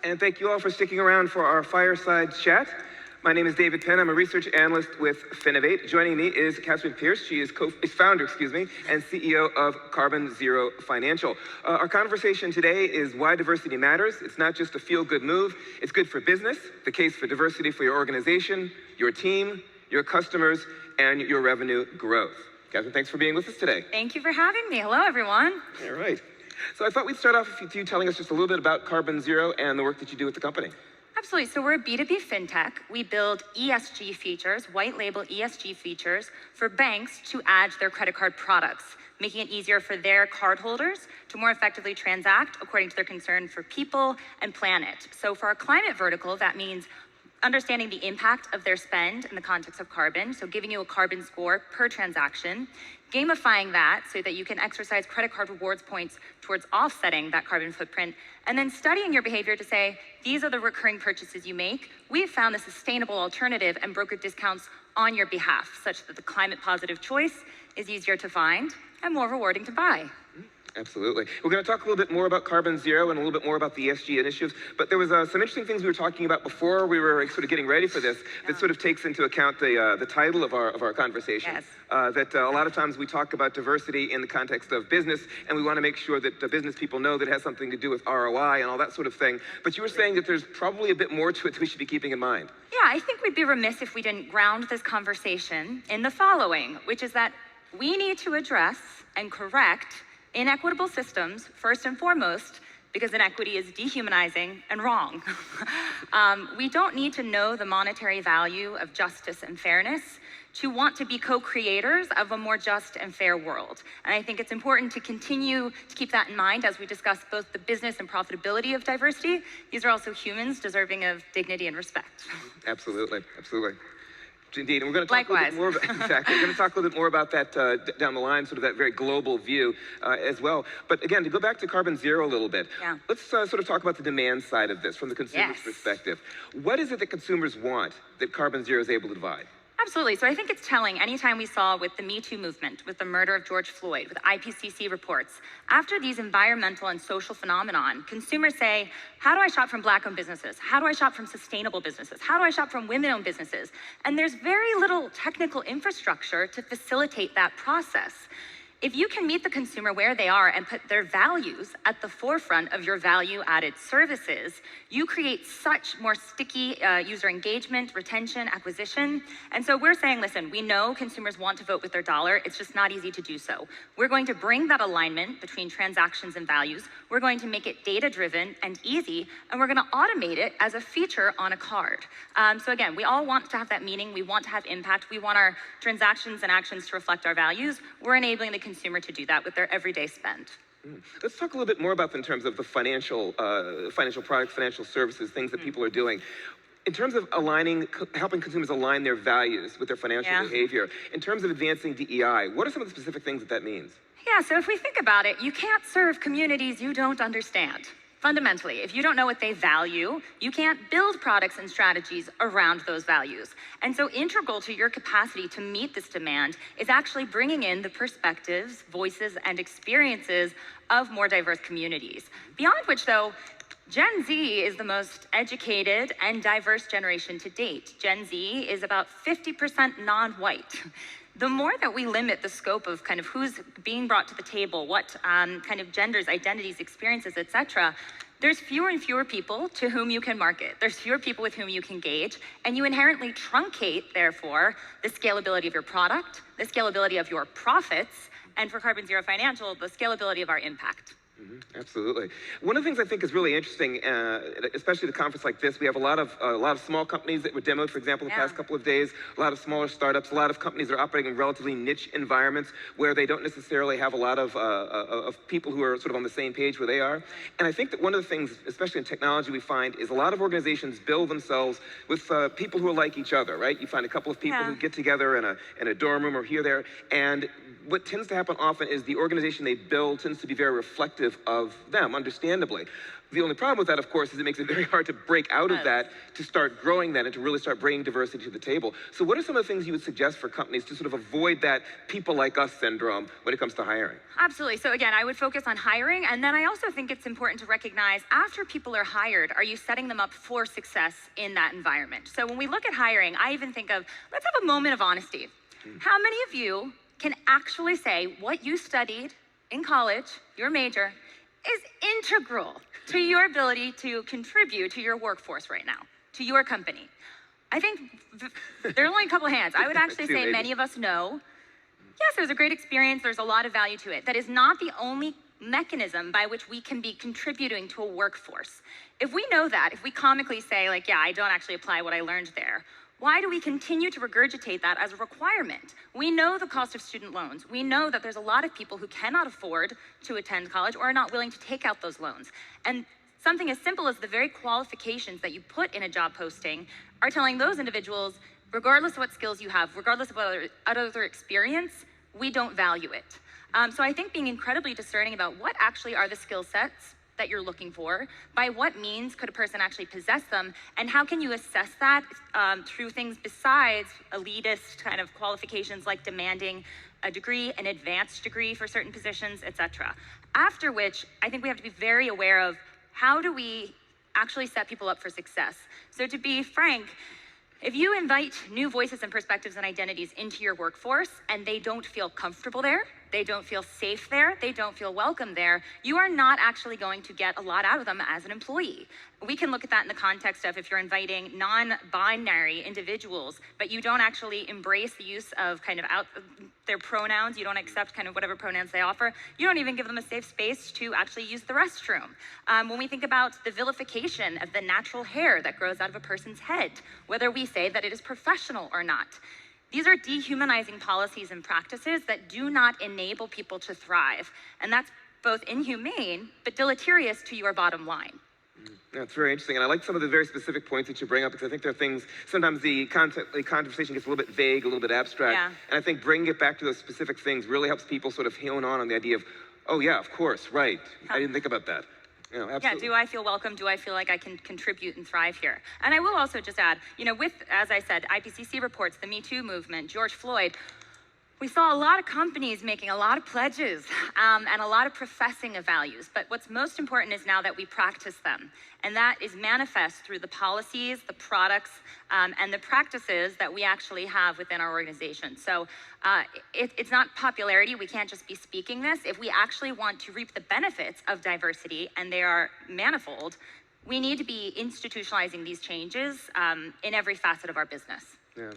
And thank you all for sticking around for our fireside chat. My name is David Penn. I'm a research analyst with Finovate. Joining me is Cathryn Peirce. She is founder, and CEO of Carbon Zero Financial. Our conversation today is why diversity matters. It's not just a feel-good move. It's good for business, the case for diversity for your organization, your team, your customers, and your revenue growth. Cathryn, thanks for being with us today. Thank you for having me. Hello, everyone. All right. So I thought we'd start off with you telling us just a little bit about Carbon Zero and the work that you do with the company. Absolutely. So we're a B2B fintech. We build ESG features, white label ESG features for banks to add to their credit card products, making it easier for their cardholders to more effectively transact according to their concern for people and planet. So for our climate vertical, that means understanding the impact of their spend in the context of carbon, so giving you a carbon score per transaction, gamifying that so that you can exercise credit card rewards points towards offsetting that carbon footprint, and then studying your behavior to say, these are the recurring purchases you make. We have found a sustainable alternative and broker discounts on your behalf, such that the climate positive choice is easier to find and more rewarding to buy. Absolutely. We're going to talk a little bit more about Carbon Zero and a little bit more about the ESG initiatives, but there was some interesting things we were talking about before we were sort of getting ready for this that sort of takes into account the title of our conversation. Yes. That a lot of times we talk about diversity in the context of business, and we want to make sure that business people know that it has something to do with ROI and all that sort of thing. But you were saying that there's probably a bit more to it that we should be keeping in mind. Yeah, I think we'd be remiss if we didn't ground this conversation in the following, which is that we need to address and correct inequitable systems, first and foremost, because inequity is dehumanizing and wrong. We don't need to know the monetary value of justice and fairness to want to be co-creators of a more just and fair world. And I think it's important to continue to keep that in mind as we discuss both the business and profitability of diversity. These are also humans deserving of dignity and respect. Absolutely, absolutely. Indeed, and we're going to talk a little bit more about, exactly. We're going to talk a little bit more about that down the line, sort of that very global view as well. But again, to go back to Carbon Zero a little bit, let's sort of talk about the demand side of this from the consumer's perspective. What is it that consumers want that Carbon Zero is able to provide? Absolutely. So I think it's telling anytime we saw with the Me Too movement, with the murder of George Floyd, with IPCC reports, after these environmental and social phenomenon, consumers say, how do I shop from Black-owned businesses? How do I shop from sustainable businesses? How do I shop from women-owned businesses? And there's very little technical infrastructure to facilitate that process. If you can meet the consumer where they are and put their values at the forefront of your value-added services, you create such more sticky user engagement, retention, acquisition. And so we're saying, listen, we know consumers want to vote with their dollar. It's just not easy to do so. We're going to bring that alignment between transactions and values. We're going to make it data-driven and easy, and we're going to automate it as a feature on a card. So again, we all want to have that meaning. We want to have impact. We want our transactions and actions to reflect our values. We're enabling the consumer to do that with their everyday spend. Let's talk a little bit more about in terms of the financial products, financial services, things that people are doing. In terms of helping consumers align their values with their financial behavior, in terms of advancing DEI, what are some of the specific things that means? Yeah, so if we think about it, you can't serve communities you don't understand. Fundamentally, if you don't know what they value, you can't build products and strategies around those values. And so integral to your capacity to meet this demand is actually bringing in the perspectives, voices, and experiences of more diverse communities. Beyond which, though, Gen Z is the most educated and diverse generation to date. Gen Z is about 50% non-white. The more that we limit the scope of kind of who's being brought to the table, what kind of genders, identities, experiences, etc., there's fewer and fewer people to whom you can market. There's fewer people with whom you can engage, and you inherently truncate, therefore, the scalability of your product, the scalability of your profits, and for Carbon Zero Financial, the scalability of our impact. Absolutely. One of the things I think is really interesting, especially at a conference like this, we have a lot of small companies that were demoed, for example, the past couple of days, a lot of smaller startups, a lot of companies that are operating in relatively niche environments where they don't necessarily have a lot of people who are sort of on the same page where they are. And I think that one of the things, especially in technology, we find is a lot of organizations build themselves with people who are like each other, right? You find a couple of people who get together in a dorm room or here, there, and what tends to happen often is the organization they build tends to be very reflective of them, understandably. The only problem with that, of course, is it makes it very hard to break out of that, to start growing that, and to really start bringing diversity to the table. So what are some of the things you would suggest for companies to sort of avoid that people like us syndrome when it comes to hiring? Absolutely. So again, I would focus on hiring. And then I also think it's important to recognize after people are hired, are you setting them up for success in that environment? So when we look at hiring, I even think of, let's have a moment of honesty. How many of you can actually say what you studied in college, your major, is integral to your ability to contribute to your workforce right now, to your company? I think there are only a couple of hands. I would actually say many of us know, yes, there's a great experience, there's a lot of value to it. That is not the only mechanism by which we can be contributing to a workforce. If we know that, if we comically say like, yeah, I don't actually apply what I learned there, why do we continue to regurgitate that as a requirement? We know the cost of student loans. We know that there's a lot of people who cannot afford to attend college or are not willing to take out those loans. And something as simple as the very qualifications that you put in a job posting are telling those individuals, regardless of what skills you have, regardless of what other experience, we don't value it. So I think being incredibly discerning about what actually are the skill sets that you're looking for, by what means could a person actually possess them, and how can you assess that through things besides elitist kind of qualifications like demanding a degree, an advanced degree for certain positions, etc. After which, I think we have to be very aware of how do we actually set people up for success. So to be frank, if you invite new voices and perspectives and identities into your workforce and they don't feel comfortable there, they don't feel safe there, they don't feel welcome there, you are not actually going to get a lot out of them as an employee. We can look at that in the context of if you're inviting non-binary individuals, but you don't actually embrace the use of kind of their pronouns, you don't accept kind of whatever pronouns they offer, you don't even give them a safe space to actually use the restroom. When we think about the vilification of the natural hair that grows out of a person's head, whether we say that it is professional or not, these are dehumanizing policies and practices that do not enable people to thrive. And that's both inhumane, but deleterious to your bottom line. That's very interesting, and I like some of the very specific points that you bring up, because I think there are things, sometimes the conversation gets a little bit vague, a little bit abstract, and I think bringing it back to those specific things really helps people sort of hone on the idea of, oh yeah, of course, right, I didn't think about that. You know, absolutely. Yeah, do I feel welcome? Do I feel like I can contribute and thrive here? And I will also just add, you know, with, as I said, IPCC reports, the Me Too movement, George Floyd, we saw a lot of companies making a lot of pledges and a lot of professing of values. But what's most important is now that we practice them. And that is manifest through the policies, the products, and the practices that we actually have within our organization. So it's not popularity. We can't just be speaking this. If we actually want to reap the benefits of diversity, and they are manifold, we need to be institutionalizing these changes in every facet of our business. Yeah.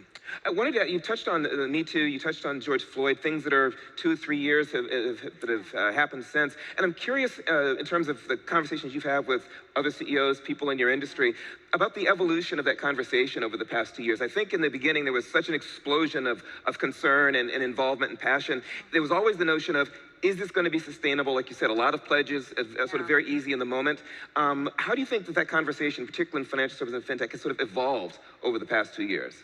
I wanted to, you touched on Me Too, you touched on George Floyd, things that are 2 or 3 years that have happened since. And I'm curious, in terms of the conversations you've had with other CEOs, people in your industry, about the evolution of that conversation over the past 2 years. I think in the beginning there was such an explosion of concern and involvement and passion. There was always the notion of, is this going to be sustainable? Like you said, a lot of pledges, sort of very easy in the moment. How do you think that that conversation, particularly in financial services and fintech, has sort of evolved over the past 2 years?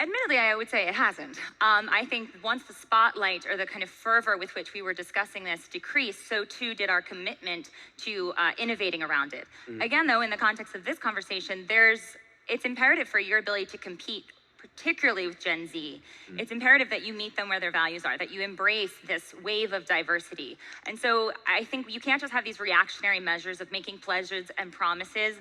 Admittedly, I would say it hasn't. I think once the spotlight or the kind of fervor with which we were discussing this decreased, so too did our commitment to innovating around it. Again, though, in the context of this conversation, it's imperative for your ability to compete, particularly with Gen Z. It's imperative that you meet them where their values are, that you embrace this wave of diversity. And so I think you can't just have these reactionary measures of making pledges and promises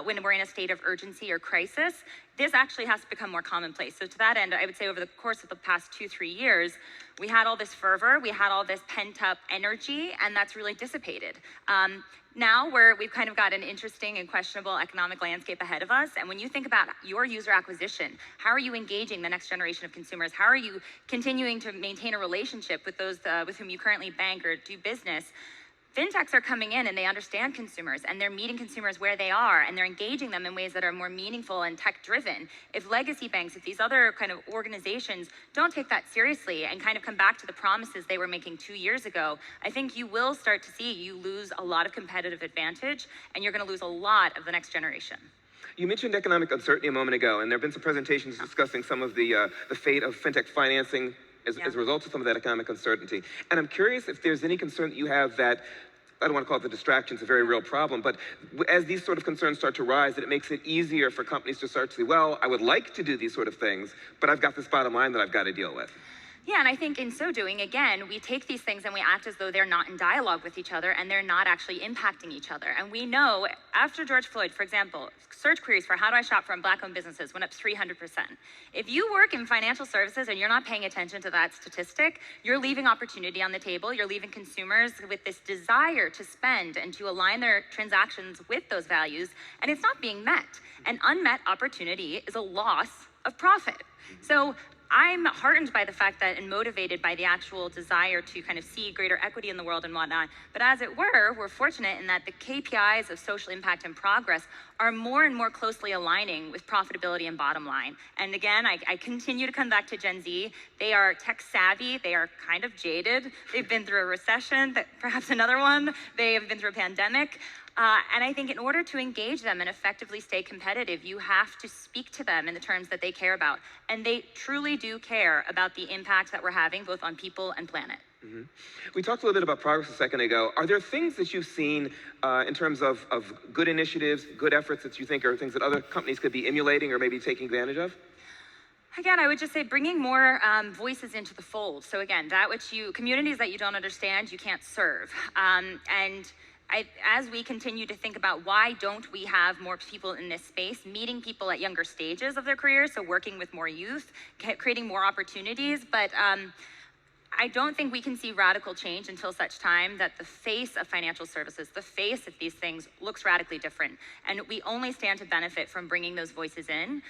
when we're in a state of urgency or crisis. This actually has to become more commonplace. So to that end, I would say over the course of the past 2-3 years, we had all this fervor, we had all this pent up energy, and that's really dissipated. Now we've kind of got an interesting and questionable economic landscape ahead of us. And when you think about your user acquisition, how are you engaging the next generation of consumers? How are you continuing to maintain a relationship with those with whom you currently bank or do business? Fintechs are coming in and they understand consumers and they're meeting consumers where they are and they're engaging them in ways that are more meaningful and tech driven. If legacy banks, if these other kind of organizations don't take that seriously and kind of come back to the promises they were making 2 years ago, I think you will start to see you lose a lot of competitive advantage and you're going to lose a lot of the next generation. You mentioned economic uncertainty a moment ago, and there have been some presentations discussing some of the fate of fintech financing as a result of some of that economic uncertainty. And I'm curious if there's any concern that you have that I don't want to call it the distraction, it's a very real problem, but as these sort of concerns start to rise, it makes it easier for companies to start to say, well, I would like to do these sort of things, but I've got this bottom line that I've got to deal with. Yeah, and I think in so doing, again, we take these things and we act as though they're not in dialogue with each other and they're not actually impacting each other. And we know after George Floyd, for example, search queries for how do I shop from Black-owned businesses went up 300%. If you work in financial services and you're not paying attention to that statistic, you're leaving opportunity on the table. You're leaving consumers with this desire to spend and to align their transactions with those values, and it's not being met. An unmet opportunity is a loss of profit. So I'm heartened by the fact that and motivated by the actual desire to kind of see greater equity in the world and whatnot. But as it were, we're fortunate in that the KPIs of social impact and progress are more and more closely aligning with profitability and bottom line. And again, I continue to come back to Gen Z. They are tech savvy. They are kind of jaded. They've been through a recession, perhaps another one. They have been through a pandemic. And I think in order to engage them and effectively stay competitive, you have to speak to them in the terms that they care about. And they truly do care about the impact that we're having both on people and planet. Mm-hmm. We talked a little bit about progress a second ago. Are there things that you've seen in terms of good initiatives, good efforts that you think are things that other companies could be emulating or maybe taking advantage of? Again, I would just say bringing more voices into the fold. So again, communities that you don't understand, you can't serve. As we continue to think about why don't we have more people in this space, meeting people at younger stages of their careers, so working with more youth, creating more opportunities, but I don't think we can see radical change until such time that the face of financial services, the face of these things looks radically different. And we only stand to benefit from bringing those voices in.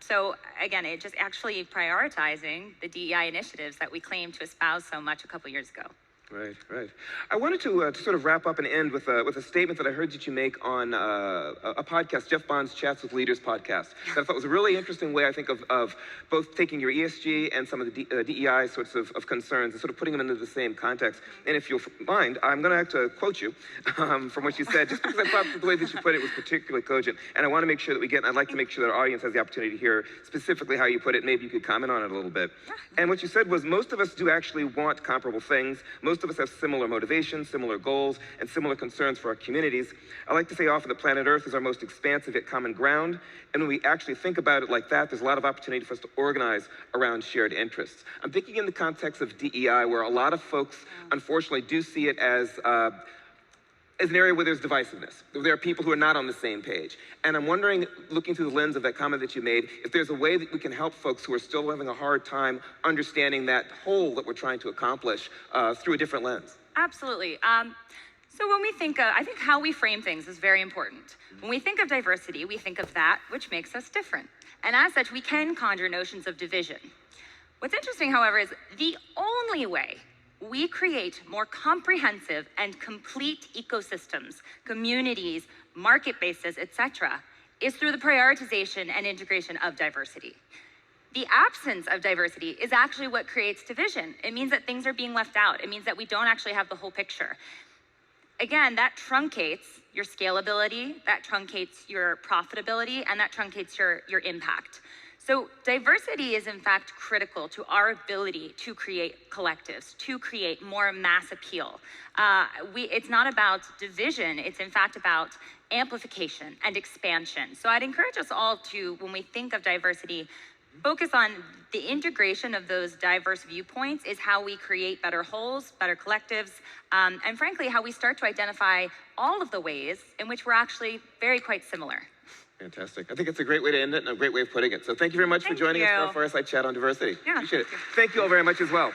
So again, it just actually prioritizing the DEI initiatives that we claimed to espouse so much a couple years ago. Right, right. I wanted to sort of wrap up and end with a statement that I heard that you make on a podcast, Jeff Bond's Chats with Leaders podcast, that I thought was a really interesting way, I think, of both taking your ESG and some of the DEI sorts of concerns and sort of putting them into the same context. And if you'll mind, I'm going to have to quote you from what you said, just because I thought the way that you put it was particularly cogent. And I want to make sure that I'd like to make sure that our audience has the opportunity to hear specifically how you put it. Maybe you could comment on it a little bit. And what you said was, most of us do actually want comparable things. Most of us have similar motivations, similar goals, and similar concerns for our communities. I like to say often that planet Earth is our most expansive yet common ground. And when we actually think about it like that, there's a lot of opportunity for us to organize around shared interests. I'm thinking in the context of DEI, where a lot of folks, unfortunately, do see it as an area where there's divisiveness. There are people who are not on the same page. And I'm wondering, looking through the lens of that comment that you made, if there's a way that we can help folks who are still having a hard time understanding that whole that we're trying to accomplish through a different lens. Absolutely. So when we think I think how we frame things is very important. When we think of diversity, we think of that which makes us different. And as such, we can conjure notions of division. What's interesting, however, is the only way we create more comprehensive and complete ecosystems, communities, market bases, etc., is through the prioritization and integration of diversity. The absence of diversity is actually what creates division. It means that things are being left out. It means that we don't actually have the whole picture. Again, that truncates your scalability, that truncates your profitability, and that truncates your impact. So diversity is in fact critical to our ability to create collectives, to create more mass appeal. It's not about division, it's in fact about amplification and expansion. So I'd encourage us all to, when we think of diversity, focus on the integration of those diverse viewpoints is how we create better wholes, better collectives, and frankly, how we start to identify all of the ways in which we're actually very quite similar. Fantastic. I think it's a great way to end it and a great way of putting it. So thank you very much for joining us for our Fireside Chat on diversity. Yeah, appreciate it. Thank you all very much as well.